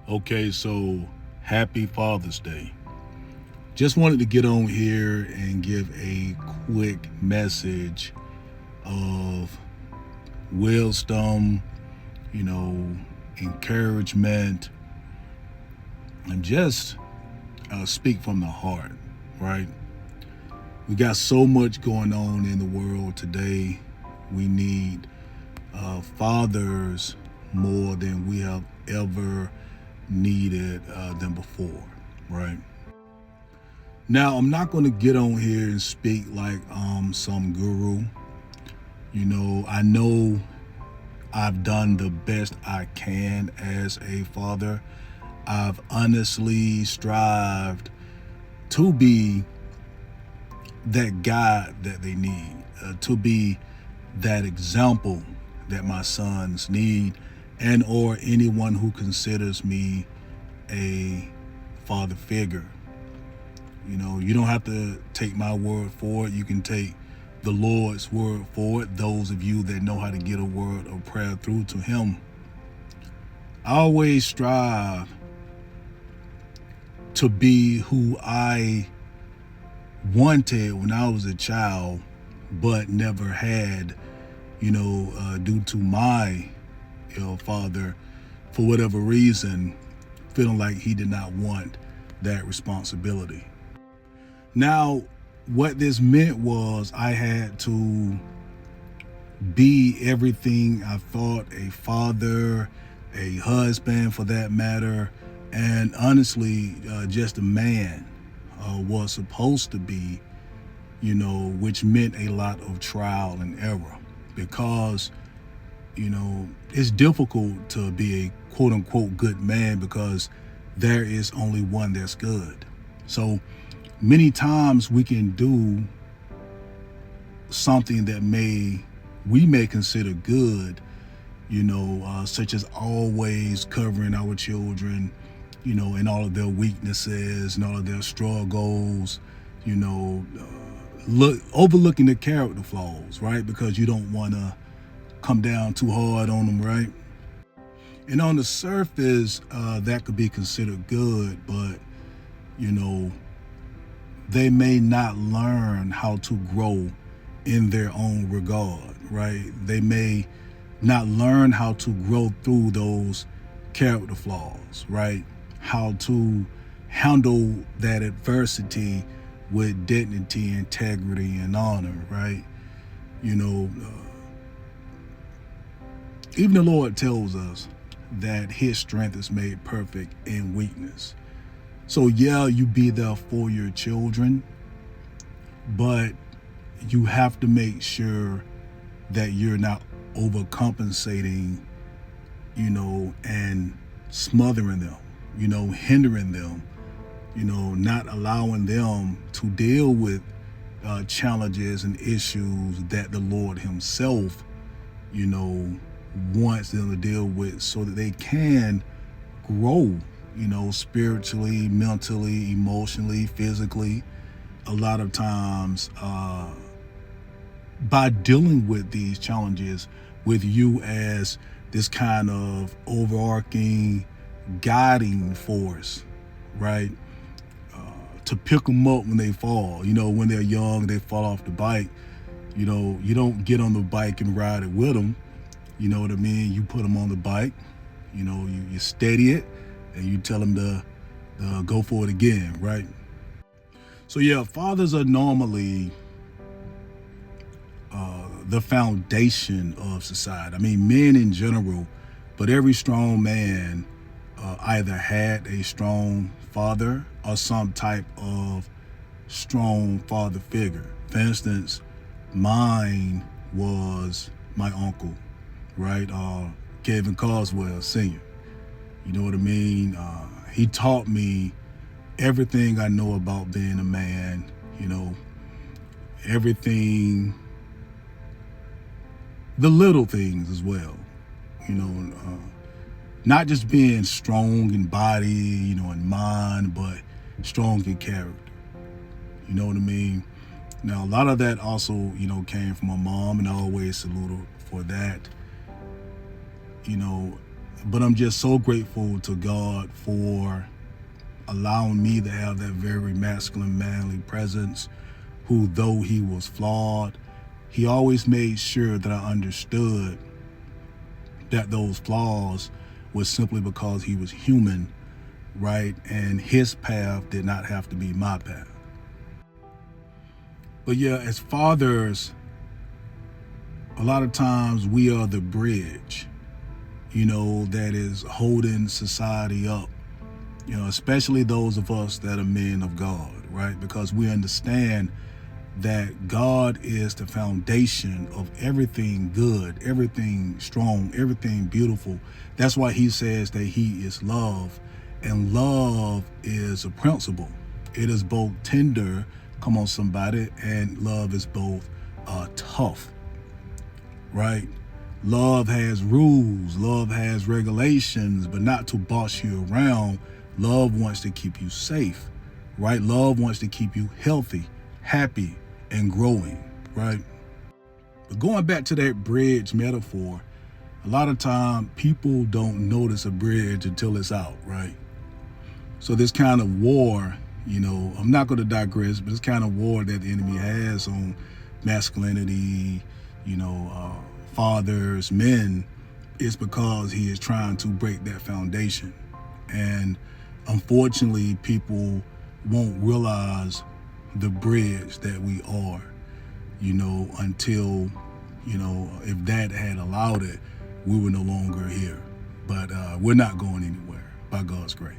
Okay, so happy Father's Day. Just wanted to get on here and give a quick message of wisdom, you know, encouragement, and just speak from the heart, right? We got so much going on in the world today. We need fathers more than we have ever needed than before, right? Now, I'm not going to get on here and speak like some guru. I know I've done the best I can as a father. I've honestly strived to be that guy that they need, to be that example that my sons need, and or anyone who considers me a father figure. You don't have to take my word for it. You can take the Lord's word for it. Those of you that know how to get a word of prayer through to Him. I always strive to be who I wanted when I was a child, but never had, due to my father, for whatever reason, feeling like he did not want that responsibility. Now, what this meant was I had to be everything I thought a father, a husband for that matter, and honestly, just a man was supposed to be, which meant a lot of trial and error because, it's difficult to be a quote unquote good man because there is only one that's good. So many times we can do something that we may consider good, such as always covering our children, and all of their weaknesses and all of their struggles, overlooking the character flaws, right? Because you don't want to come down too hard on them, right? And on the surface, that could be considered good, but, they may not learn how to grow in their own regard, right? They may not learn how to grow through those character flaws, right? How to handle that adversity with dignity, integrity, and honor, right? You know, even the Lord tells us that His strength is made perfect in weakness. So yeah, you be there for your children, but you have to make sure that you're not overcompensating, and smothering them, hindering them, not allowing them to deal with challenges and issues that the Lord Himself, wants them to deal with so that they can grow, spiritually, mentally, emotionally, physically. A lot of times, by dealing with these challenges with you as this kind of overarching guiding force, right? To pick them up when they fall. When they're young, they fall off the bike. You don't get on the bike and ride it with them. You know what I mean? You put them on the bike, you steady it, and you tell them to go for it again, right? So yeah, fathers are normally the foundation of society. I mean, men in general, but every strong man either had a strong father or some type of strong father figure. For instance, mine was my uncle, right? Kevin Carswell Sr. You know what I mean? He taught me everything I know about being a man, everything, the little things as well, not just being strong in body, in mind, but strong in character. You know what I mean? Now, a lot of that also, came from my mom, and I always salute her for that. But I'm just so grateful to God for allowing me to have that very masculine, manly presence, who, though he was flawed, he always made sure that I understood that those flaws was simply because he was human, right? And his path did not have to be my path. But yeah, as fathers, a lot of times we are the bridge, that is holding society up, especially those of us that are men of God, right? Because we understand that God is the foundation of everything good, everything strong, everything beautiful. That's why he says that he is love, and love is a principle. It is both tender, come on somebody, and love is both tough, right? Love has rules, love has regulations, but not to boss you around. Love wants to keep you safe, right? Love wants to keep you healthy, happy, and growing, right? But going back to that bridge metaphor, a lot of time people don't notice a bridge until it's out, right? So this kind of war, I'm not going to digress, but this kind of war that the enemy has on masculinity, fathers, men, is because he is trying to break that foundation. And unfortunately, people won't realize the bridge that we are, until, if Dad had allowed it, we were no longer here. But we're not going anywhere by God's grace.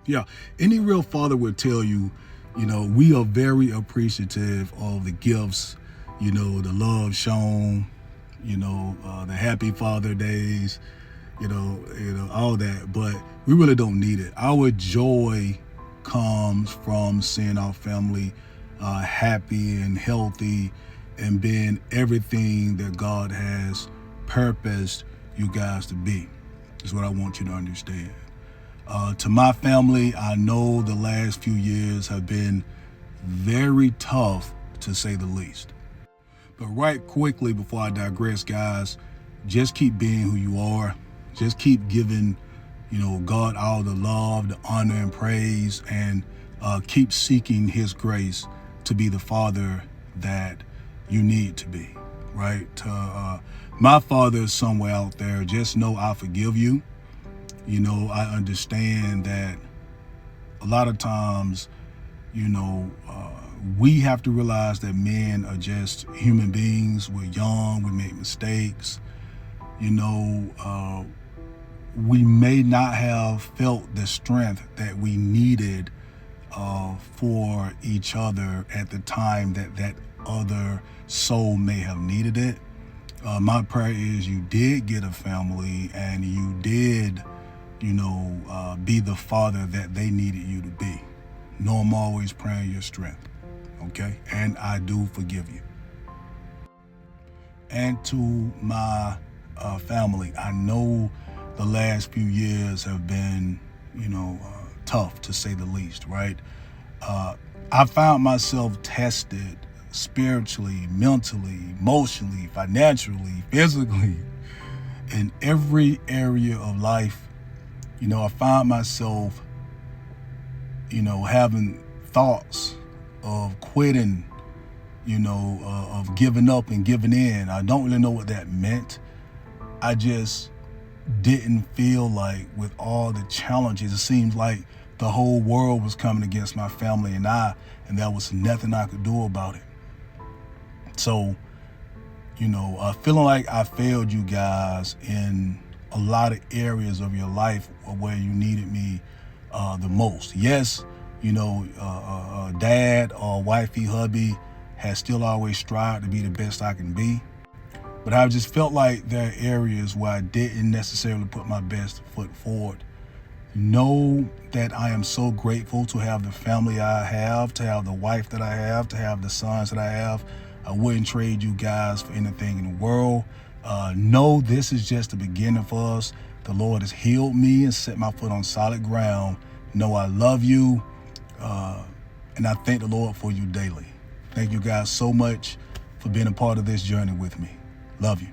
Yeah, any real father would tell you, we are very appreciative of the gifts, the love shown, the happy Father days, all that. But we really don't need it. Our joy comes from seeing our family happy and healthy and being everything that God has purposed you guys to be. Is what I want you to understand. To my family, I know the last few years have been very tough, to say the least. But right quickly before I digress, guys, just keep being who you are. Just keep giving, God all the love, the honor, and praise, and keep seeking his grace to be the father that you need to be, right? My father is somewhere out there. Just know I forgive you. I understand that a lot of times, we have to realize that men are just human beings. We're young, we make mistakes. We may not have felt the strength that we needed for each other at the time that other soul may have needed it. My prayer is you did get a family and you did, be the father that they needed you to be. No, I'm always praying your strength, okay? And I do forgive you. And to my family, I know the last few years have been, tough, to say the least, right? I found myself tested spiritually, mentally, emotionally, financially, physically, in every area of life. I found myself, having thoughts of quitting, of giving up and giving in. I don't really know what that meant. I just didn't feel like, with all the challenges, it seems like the whole world was coming against my family and there was nothing I could do about it. So, feeling like I failed you guys in a lot of areas of your life where you needed me the most. Yes, dad or wifey, hubby has still always strived to be the best I can be. But I just felt like there are areas where I didn't necessarily put my best foot forward. Know that I am so grateful to have the family I have, to have the wife that I have, to have the sons that I have. I wouldn't trade you guys for anything in the world. Know this is just the beginning for us. The Lord has healed me and set my foot on solid ground. Know I love you, and I thank the Lord for you daily. Thank you guys so much for being a part of this journey with me. Love you.